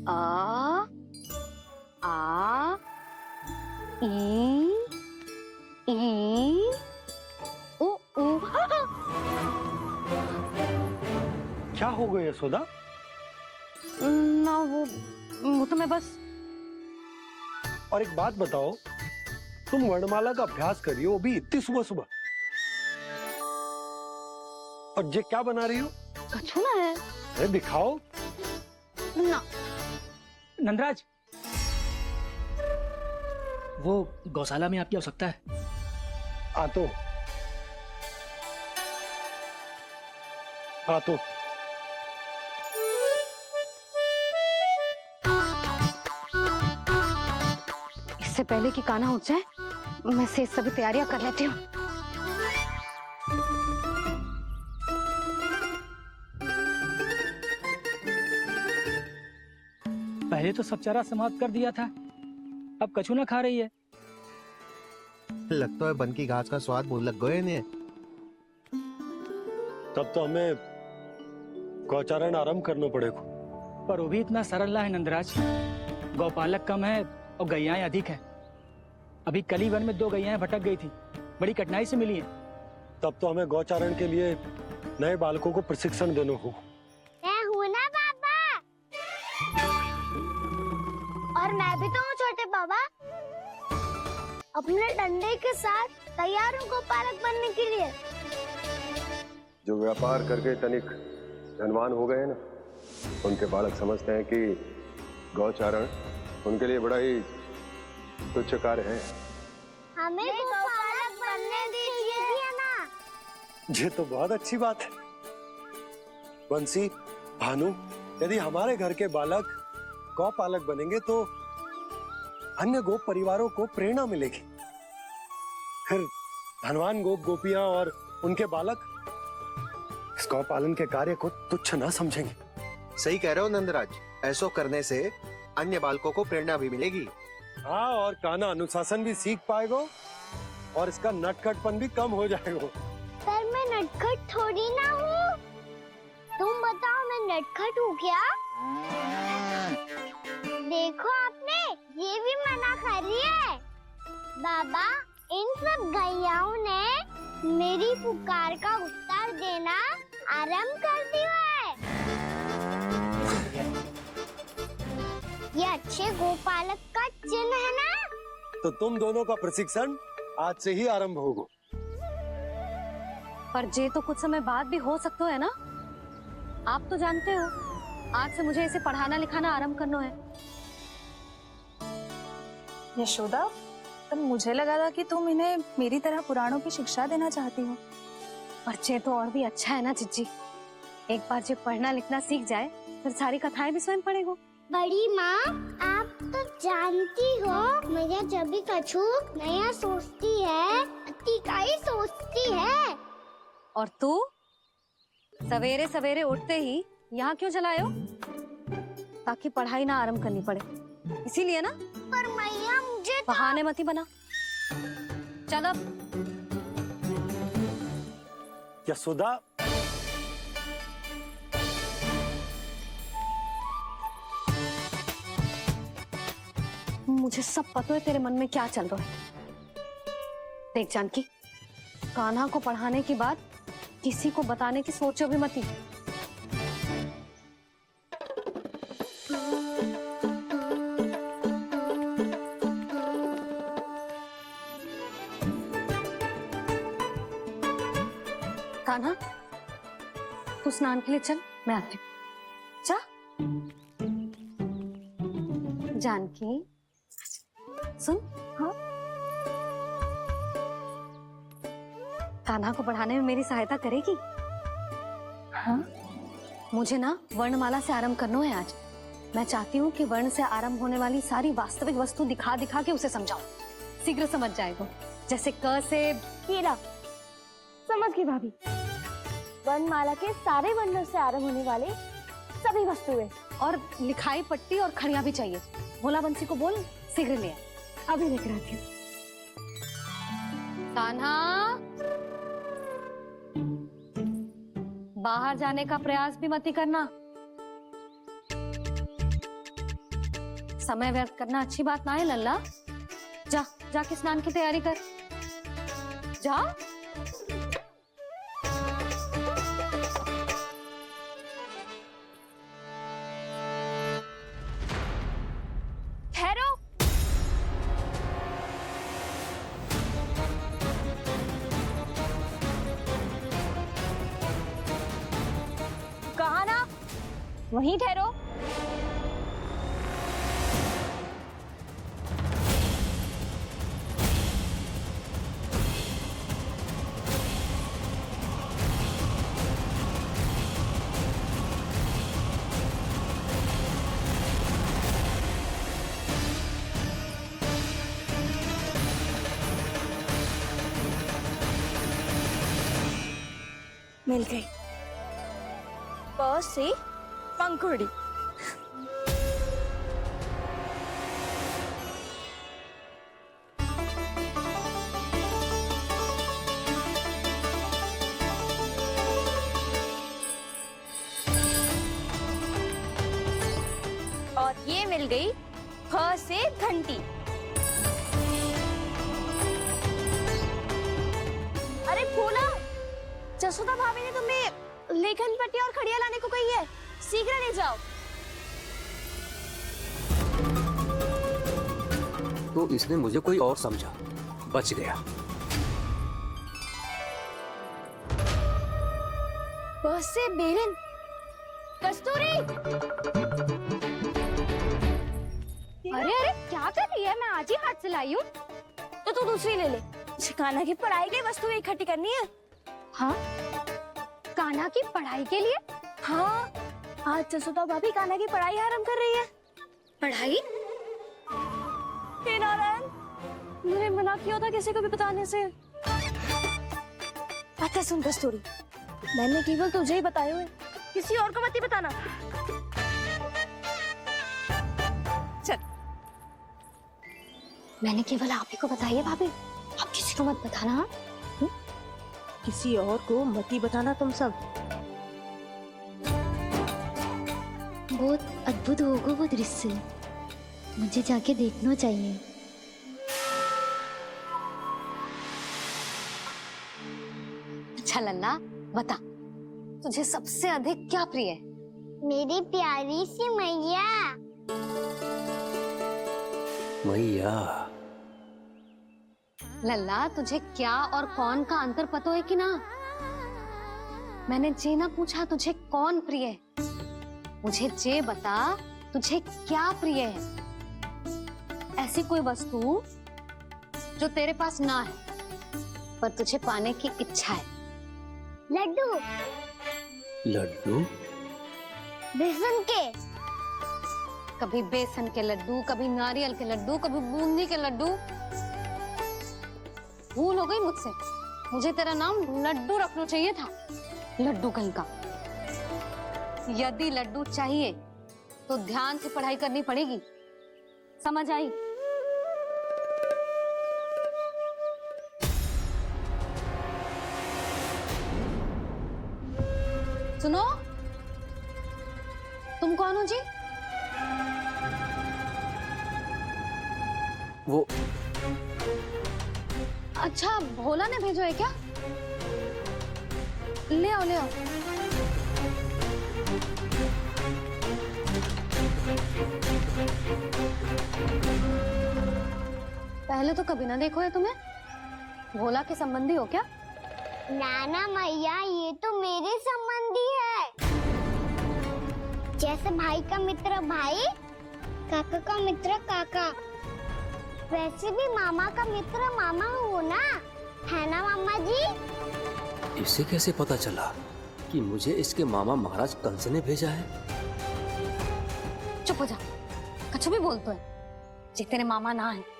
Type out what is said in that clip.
आ आ ई उ ऊ। क्या हो गया यशोदा? ना वो तो मैं बस। और एक बात बताओ, तुम वर्णमाला का अभ्यास कर रही हो अभी इतनी सुबह सुबह, और ये क्या बना रही हो? कछुआ है। अरे दिखाओ ना। नंदराज, वो गौशाला में आपकी आवश्यकता है। आतो आतो। इससे पहले कि कान्हा उठ जाए, मैं से सभी तैयारियां कर लेती हूँ। पहले तो सब चारा समाप्त कर दिया था, अब कछू ना खा रही है। लगता है बन की घास का स्वाद भूल लग गए इन्हें। तब तो हमें गौचारण आरंभ करना पड़ेगा। पर वो भी इतना सरल ना है नंदराज। गौपालक कम है और गैयाएं अधिक है। अभी कली वन में 2 गैयाएं भटक गई थी, बड़ी कठिनाई से मिली हैं। तब तो हमें गौचारण के लिए नए बालकों को प्रशिक्षण देना होगा। मैं हूँ ना बाबा, और मैं भी तो हूँ छोटे बाबा। अपने डंडे के साथ तैयार हूँ गोपालक बनने के लिए। जो व्यापार करके तनिक धनवान हो गए ना, उनके बालक समझते हैं कि गौचारण उनके लिए बड़ा ही तुच्छ कार्य है। हमें गोपालक बनने दीजिए ना। ये तो बहुत अच्छी बात है। बंसी, भानु, यदि हमारे घर के बालक गौपालक बनेंगे तो अन्य गोप परिवारों को प्रेरणा मिलेगी। फिर धनवान गोप गोपियां और उनके बालक इस गौ पालन के कार्य को तुच्छ ना समझेंगे। सही कह रहे हो नंदराज, ऐसो करने से अन्य बालकों को प्रेरणा भी मिलेगी। हाँ, और कान्हा अनुशासन भी सीख पाएगा और इसका नटखटपन भी कम हो जाएगा। पर मैं नटखट थोड़ी ना हूँ। तुम बताओ मैं नटखट हूँ क्या? देखो आपने ये भी मना कर रही है। बाबा, इन सब गैयाओं ने मेरी पुकार का उत्तर देना आरंभ कर दिया है। ये अच्छे गोपालक का चिन्ह है ना? तो तुम दोनों का प्रशिक्षण आज से ही आरंभ होगा। पर जे तो कुछ समय बाद भी हो सकता है ना। आप तो जानते हो, आज से मुझे इसे पढ़ाना लिखाना आरंभ करना है। यशोदा, तब मुझे लगा था कि तुम इन्हें मेरी तरह पुराणों की शिक्षा देना चाहती हो। पर जे तो और भी अच्छा है ना जिज्जी। एक बार जे पढ़ना लिखना सीख जाए, फिर सारी कथाएं भी स्वयं पढ़ेगा। बड़ी माँ, आप तो जानती हो मेरा जब भी कछु नया सोचती है, अतिका ही सोचती है। और तू सवेरे सवेरे उठते ही यहाँ क्यों चलाए हो? ताकि पढ़ाई ना आरंभ करनी पड़े, इसीलिए ना। पर मैया मुझे बहाने मती बना। चल अब। यशोदा, मुझे सब पता है तेरे मन में क्या चल रहा है। देख जानकी, कान्हा को पढ़ाने की बात किसी को बताने की सोचो भी मती। कान्हा, तू स्नान के लिए चल, मैं आती हूँ। जा। जानकी, सुन। हाँ, कान्हा को पढ़ाने में मेरी सहायता करेगी? हाँ? मुझे ना वर्णमाला से आरंभ करना है आज। मैं चाहती हूँ कि वर्ण से आरंभ होने वाली सारी वास्तविक वस्तु दिखा दिखा के उसे समझाऊं। शीघ्र समझ जाएगा। जैसे क से हीरा। समझ गई भाभी। वर्णमाला के सारे वर्णों से आरंभ होने वाले सभी वस्तुएं, और लिखाई पट्टी और खड़िया भी चाहिए। भोला बंसी को बोल, शीघ्र ले आए। अभी लेकर आती हूँ। कान्हा, बाहर जाने का प्रयास भी मत ही करना। समय व्यर्थ करना अच्छी बात ना है लल्ला। जा जाके स्नान की तैयारी कर, जा। ठहरो। कहा ना, वहीं ठहरो। मिल गई। प से पंखुड़ी। और ये मिल गई फ से घंटी। अरे फूला, जसोदा भाभी ने तुम्हें लेखन पट्टी और खड़िया लाने को कही है, शीघ्र ले जाओ। तो इसने मुझे कोई और समझा, बच गया। बस से बेरन। कस्तूरी, अरे अरे क्या कर रही है? मैं आज ही हाथ से लाई हूँ। तो तू दूसरी ले ले। कान्हा की पढ़ाई की वस्तु इकट्ठी करनी है। हाँ, कान्हा की पढ़ाई के लिए? हाँ, आज जसोदा भाभी कान्हा की पढ़ाई आरंभ कर रही है। पढ़ाई? हे नारायण, मैंने मना किया था किसी को भी बताने से। अच्छा सुन कस्तूरी, मैंने केवल तुझे ही बताए हुए, किसी और को मत ही बताना। चल। मैंने केवल आप ही को बताई है भाभी, आप किसी को मत बताना। हाँ? किसी और को मत ही बताना तुम सब। बहुत अद्भुत होगा वो दृश्य, मुझे जाके देखना चाहिए। अच्छा लल्ला, बता तुझे सबसे अधिक क्या प्रिय है? मेरी प्यारी सी मैया। मैया, लल्ला, तुझे क्या और कौन का अंतर पता है कि ना? मैंने जे ना पूछा तुझे कौन प्रिय है, मुझे जे बता तुझे क्या प्रिय है। ऐसी कोई वस्तु जो तेरे पास ना है पर तुझे पाने की इच्छा है। लड्डू। लड्डू? बेसन के। कभी बेसन के लड्डू, कभी नारियल के लड्डू, कभी बूंदी के लड्डू। भूल हो गई मुझसे, मुझे तेरा नाम लड्डू रखना चाहिए था। लड्डू कहीं का। यदि लड्डू चाहिए तो ध्यान से पढ़ाई करनी पड़ेगी, समझ आई? सुनो, तुम कौन हो जी? वो अच्छा, भोला ने भेजो है क्या? ले आओ ले आओ। पहले तो कभी ना देखो है तुम्हें। भोला के संबंधी हो क्या? नाना मैया, ये तो मेरे संबंधी है। जैसे भाई का मित्र भाई, काका का मित्र काका, वैसे भी मामा का मित्र मामा हो ना, है ना मामा जी? इसे कैसे पता चला कि मुझे इसके मामा महाराज कंस ने भेजा है? चुप हो जा, कछु भी बोलते है, जे तेरे मामा ना है।